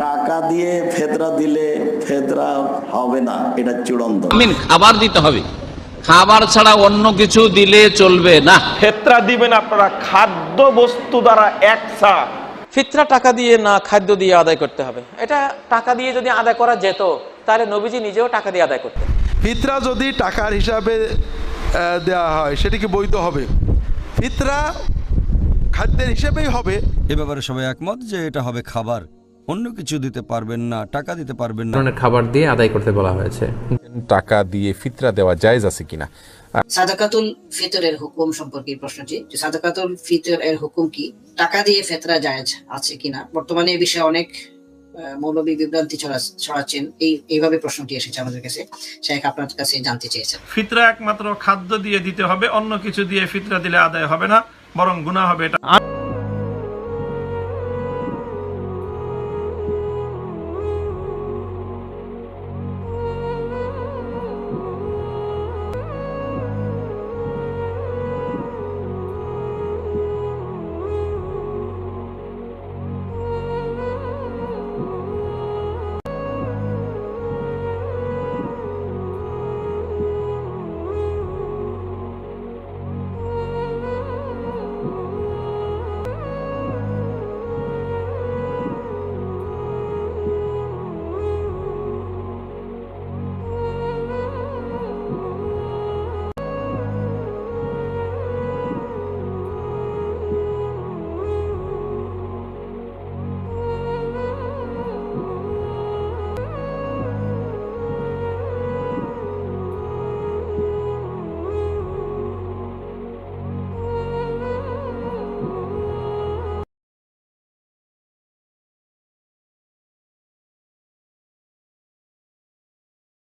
টাকা দিয়ে ফেতরা দিলে ফেতরা হবে না, এটা চূড়ান্ত। খাবার দিতে হবে, খাবার ছাড়া অন্য কিছু দিলে চলবে না। ফিতরা দিবেন আপনারা খাদ্য বস্তু দ্বারা একসা। ফিতরা টাকা দিয়ে না, খাদ্য দিয়ে আদায় করতে হবে। এটা টাকা দিয়ে যদি আদায় করা যেত তাহলে নবীজি নিজেও টাকা দিয়ে আদায় করতেন। ফিতরা যদি টাকার হিসাবে দেওয়া হয় সেটা কি বৈধ হবে? ফিতরা খাদ্যের হিসেবেই হবে। এ ব্যাপারে সবাই একমত যে এটা হবে খাবার, অন্য কিছু দিতে পারবেন না, টাকা দিতে পারবেন না। খাবার দিয়ে আদায় করতে বলা হয়েছে। টাকা দিয়ে ফিতরা দেওয়া জায়েজ আছে কিনা? সাদাকাতুল ফিতরের হুকুম সম্পর্কে প্রশ্নটি, যে সাদাকাতুল ফিতরের হুকুম কি, টাকা দিয়ে ফিতরা জায়েজ আছে কিনা। বর্তমানে এই বিষয়ে অনেক মৌলবী বিভ্রান্তি ছড়াচ্ছেন। এইভাবে প্রশ্নটি এসেছে আমাদের কাছে। শেখ আপনার কাছে জানতে চেয়েছেন। ফিতরা একমাত্র খাদ্য দিয়ে দিতে হবে, অন্য কিছু দিয়ে ফিতরা দিলে আদায় হবে না, বরং গুনাহ হবে। এটা